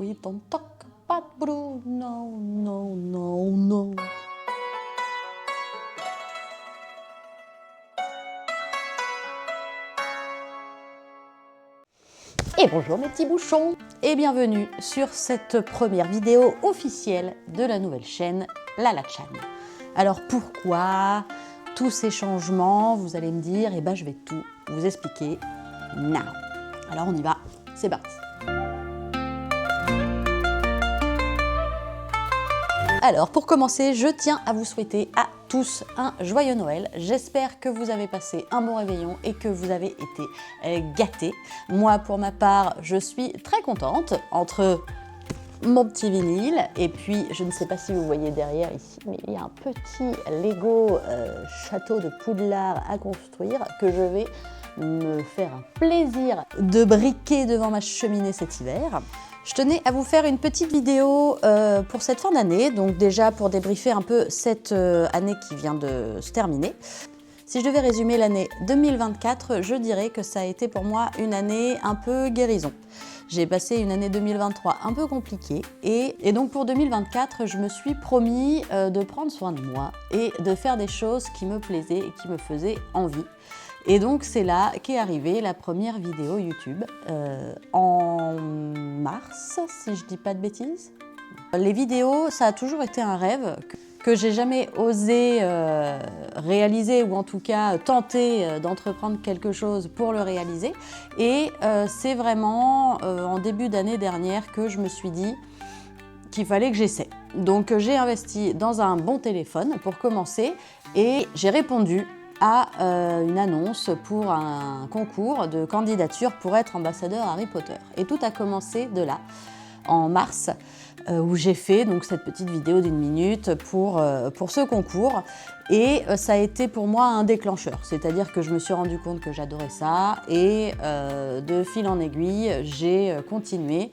We don't talk about Bruno, no, no, no. Et bonjour mes petits bouchons et bienvenue sur cette première vidéo officielle de la nouvelle chaîne Lala Chan. Alors pourquoi tous ces changements? Vous allez me dire, et ben je vais tout vous expliquer now. Alors on y va, c'est parti. Alors pour commencer, je tiens à vous souhaiter à tous un joyeux Noël. J'espère que vous avez passé un bon réveillon et que vous avez été gâtés. Moi pour ma part, je suis très contente entre mon petit vinyle et puis je ne sais pas si vous voyez derrière ici, mais il y a un petit Lego château de Poudlard à construire que je vais me faire un plaisir de briquer devant ma cheminée cet hiver. Je tenais à vous faire une petite vidéo pour cette fin d'année, donc déjà pour débriefer un peu cette année qui vient de se terminer. Si je devais résumer l'année 2024, je dirais que ça a été pour moi une année un peu guérison. J'ai passé une année 2023 un peu compliquée et donc pour 2024, je me suis promis de prendre soin de moi et de faire des choses qui me plaisaient et qui me faisaient envie. Et donc c'est là qu'est arrivée la première vidéo YouTube en mars, si je dis pas de bêtises. Les vidéos, ça a toujours été un rêve que j'ai jamais osé réaliser ou en tout cas tenter d'entreprendre quelque chose pour le réaliser. Et c'est vraiment en début d'année dernière que je me suis dit qu'il fallait que j'essaie. Donc j'ai investi dans un bon téléphone pour commencer et j'ai répondu à une annonce pour un concours de candidature pour être ambassadeur Harry Potter. Et tout a commencé de là, en mars, où j'ai fait donc cette petite vidéo d'1 minute pour ce concours. Et ça a été pour moi un déclencheur, c'est-à-dire que je me suis rendu compte que j'adorais ça et de fil en aiguille, j'ai continué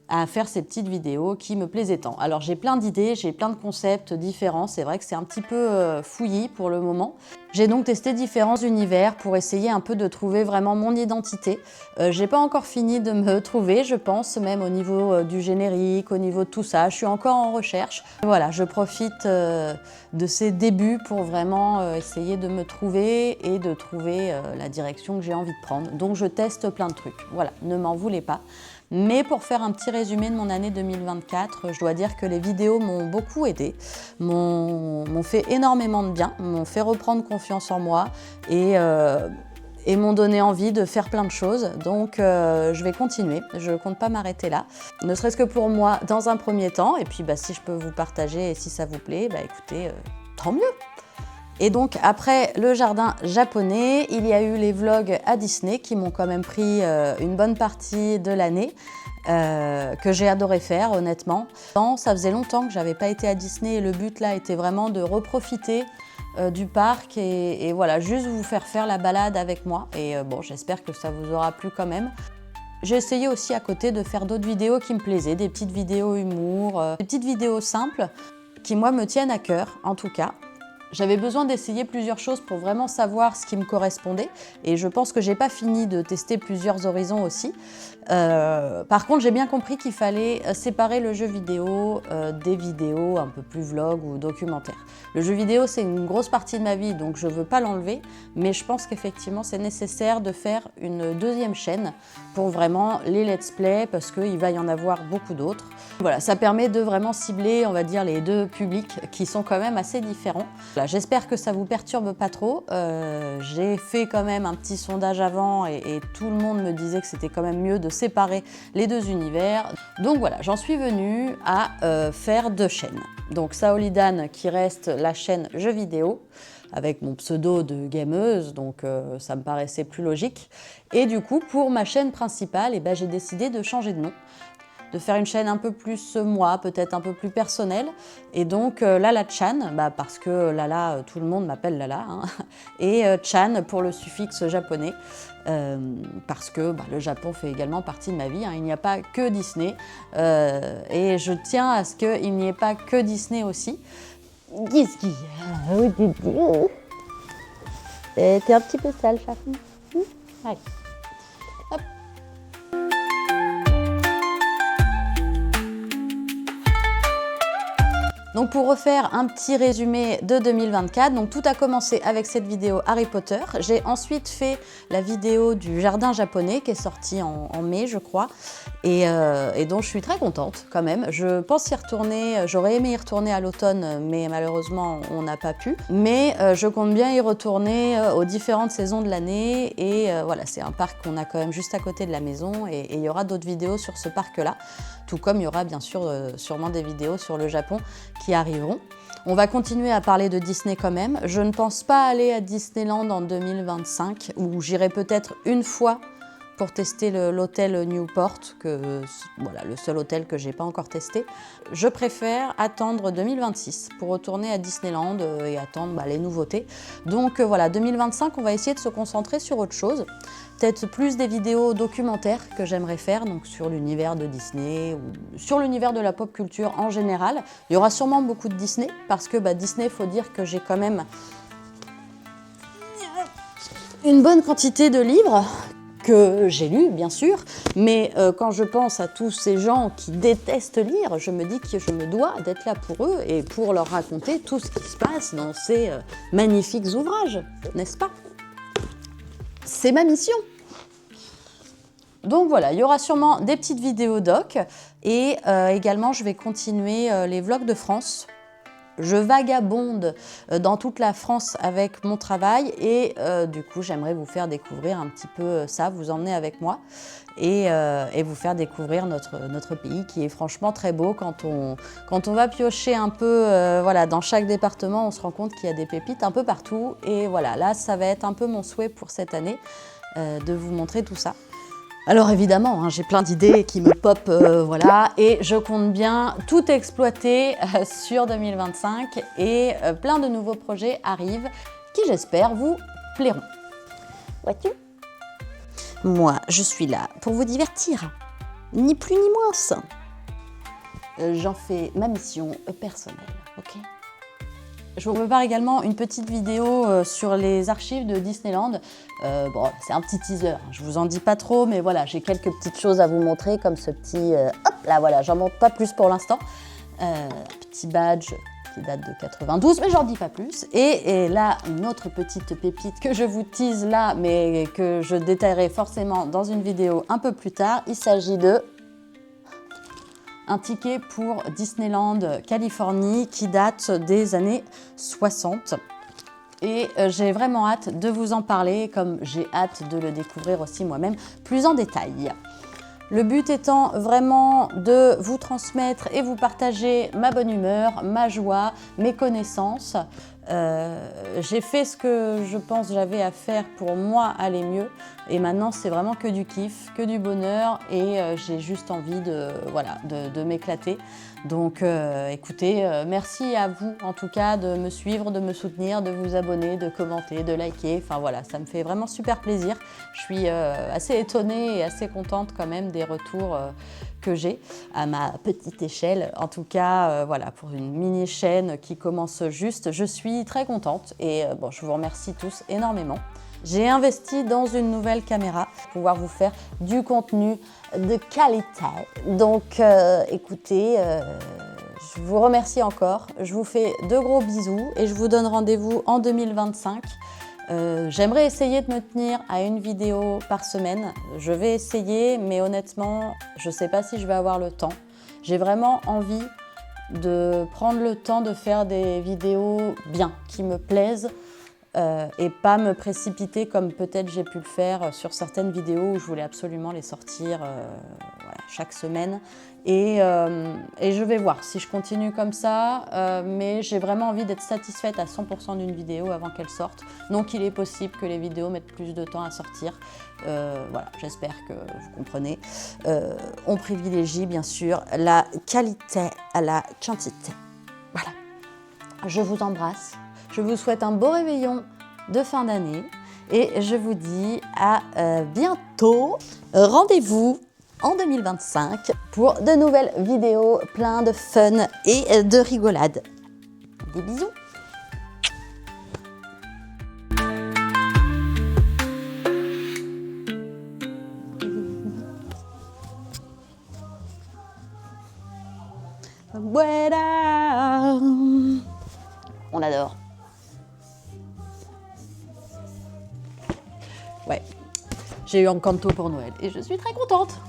à faire ces petites vidéos qui me plaisaient tant. Alors j'ai plein d'idées, j'ai plein de concepts différents, c'est vrai que c'est un petit peu fouillis pour le moment. J'ai donc testé différents univers pour essayer un peu de trouver vraiment mon identité. J'ai pas encore fini de me trouver, je pense, même au niveau du générique, au niveau de tout ça. Je suis encore en recherche. Voilà, je profite de ces débuts pour vraiment essayer de me trouver et de trouver la direction que j'ai envie de prendre. Donc je teste plein de trucs. Voilà, ne m'en voulez pas. Mais pour faire un petit résumé de mon année 2024, je dois dire que les vidéos m'ont beaucoup aidé, m'ont fait énormément de bien, m'ont fait reprendre confiance en moi et m'ont donné envie de faire plein de choses. Donc je vais continuer, je ne compte pas m'arrêter là, ne serait-ce que pour moi dans un premier temps. Et puis si je peux vous partager et si ça vous plaît, écoutez, tant mieux. Et donc après le jardin japonais, il y a eu les vlogs à Disney qui m'ont quand même pris une bonne partie de l'année, que j'ai adoré faire honnêtement. Ça faisait longtemps que j'avais pas été à Disney et le but là était vraiment de reprofiter du parc et voilà, juste vous faire la balade avec moi. Et bon, j'espère que ça vous aura plu quand même. J'ai essayé aussi à côté de faire d'autres vidéos qui me plaisaient, des petites vidéos humour, des petites vidéos simples qui moi me tiennent à cœur en tout cas. J'avais besoin d'essayer plusieurs choses pour vraiment savoir ce qui me correspondait et je pense que j'ai pas fini de tester plusieurs horizons aussi. Par contre, j'ai bien compris qu'il fallait séparer le jeu vidéo des vidéos un peu plus vlog ou documentaires. Le jeu vidéo, c'est une grosse partie de ma vie, donc je veux pas l'enlever, mais je pense qu'effectivement, c'est nécessaire de faire une deuxième chaîne pour vraiment les let's play parce qu'il va y en avoir beaucoup d'autres. Voilà, ça permet de vraiment cibler, on va dire, les deux publics qui sont quand même assez différents. Voilà, j'espère que ça vous perturbe pas trop. J'ai fait quand même un petit sondage avant et tout le monde me disait que c'était quand même mieux de séparer les deux univers. Donc voilà, j'en suis venue à faire deux chaînes. Donc Saolidan qui reste la chaîne jeux vidéo avec mon pseudo de gameuse, donc ça me paraissait plus logique. Et du coup, pour ma chaîne principale, j'ai décidé de changer de nom, de faire une chaîne un peu plus moi, peut-être un peu plus personnelle. Et donc Lala Chan, parce que Lala, tout le monde m'appelle Lala, hein, et Chan pour le suffixe japonais, parce que le Japon fait également partie de ma vie, hein, il n'y a pas que Disney, et je tiens à ce qu'il n'y ait pas que Disney aussi. Qu'est-ce qu'il y a? T'es un petit peu sale, chat. Allez. Hop. Donc pour refaire un petit résumé de 2024, donc tout a commencé avec cette vidéo Harry Potter. J'ai ensuite fait la vidéo du jardin japonais qui est sortie en mai je crois et dont je suis très contente quand même. Je pense y retourner, j'aurais aimé y retourner à l'automne mais malheureusement on n'a pas pu. Mais je compte bien y retourner aux différentes saisons de l'année et voilà, c'est un parc qu'on a quand même juste à côté de la maison et il y aura d'autres vidéos sur ce parc-là, tout comme il y aura bien sûr sûrement des vidéos sur le Japon qui arriveront. On va continuer à parler de Disney quand même. Je ne pense pas aller à Disneyland en 2025, où j'irai peut-être une fois pour tester l'hôtel Newport, voilà, le seul hôtel que j'ai pas encore testé. Je préfère attendre 2026 pour retourner à Disneyland et attendre les nouveautés. Donc voilà, 2025, on va essayer de se concentrer sur autre chose. Peut-être plus des vidéos documentaires que j'aimerais faire, donc sur l'univers de Disney ou sur l'univers de la pop culture en général. Il y aura sûrement beaucoup de Disney, parce que Disney, il faut dire que j'ai quand même une bonne quantité de livres que j'ai lus, bien sûr, mais quand je pense à tous ces gens qui détestent lire, je me dis que je me dois d'être là pour eux et pour leur raconter tout ce qui se passe dans ces magnifiques ouvrages, n'est-ce pas? C'est ma mission. Donc voilà, il y aura sûrement des petites vidéos doc et également je vais continuer les vlogs de France. Je vagabonde dans toute la France avec mon travail et du coup j'aimerais vous faire découvrir un petit peu ça, vous emmener avec moi et vous faire découvrir notre pays qui est franchement très beau. Quand on va piocher un peu voilà, dans chaque département, on se rend compte qu'il y a des pépites un peu partout et voilà, là ça va être un peu mon souhait pour cette année de vous montrer tout ça. Alors évidemment, j'ai plein d'idées qui me popent, voilà, et je compte bien tout exploiter sur 2025 et plein de nouveaux projets arrivent qui, j'espère, vous plairont. Vois-tu ? Moi, je suis là pour vous divertir, ni plus ni moins. J'en fais ma mission personnelle, ok ? Je vous prépare également une petite vidéo sur les archives de Disneyland. Bon, c'est un petit teaser, je vous en dis pas trop, mais voilà, j'ai quelques petites choses à vous montrer, comme ce petit... hop là, voilà, j'en montre pas plus pour l'instant. Petit badge qui date de 92, mais j'en dis pas plus. Et là, une autre petite pépite que je vous tease là, mais que je détaillerai forcément dans une vidéo un peu plus tard. Il s'agit de... un ticket pour Disneyland Californie qui date des années 60. Et j'ai vraiment hâte de vous en parler, comme j'ai hâte de le découvrir aussi moi-même plus en détail. Le but étant vraiment de vous transmettre et vous partager ma bonne humeur, ma joie, mes connaissances. J'ai fait ce que je pense j'avais à faire pour moi aller mieux et maintenant c'est vraiment que du kiff, que du bonheur et j'ai juste envie de m'éclater. Donc écoutez, merci à vous en tout cas de me suivre, de me soutenir, de vous abonner, de commenter, de liker, enfin voilà, ça me fait vraiment super plaisir. Je suis assez étonnée et assez contente quand même des retours que j'ai à ma petite échelle. En tout cas, voilà, pour une mini chaîne qui commence juste, je suis très contente et bon, je vous remercie tous énormément. J'ai investi dans une nouvelle caméra pour pouvoir vous faire du contenu de qualité. Donc écoutez, je vous remercie encore, je vous fais de gros bisous et je vous donne rendez-vous en 2025. J'aimerais essayer de me tenir à une vidéo par semaine. Je vais essayer, mais honnêtement, je ne sais pas si je vais avoir le temps. J'ai vraiment envie de prendre le temps de faire des vidéos bien, qui me plaisent et pas me précipiter comme peut-être j'ai pu le faire sur certaines vidéos où je voulais absolument les sortir voilà, chaque semaine. Et je vais voir si je continue comme ça, mais j'ai vraiment envie d'être satisfaite à 100% d'une vidéo avant qu'elle sorte. Donc il est possible que les vidéos mettent plus de temps à sortir. Voilà, j'espère que vous comprenez. On privilégie bien sûr la qualité à la quantité. Voilà, je vous embrasse. Je vous souhaite un beau réveillon de fin d'année et je vous dis à bientôt. Rendez-vous en 2025 pour de nouvelles vidéos plein de fun et de rigolade. Des bisous. Voilà. On adore. Ouais, j'ai eu Encanto pour Noël et je suis très contente.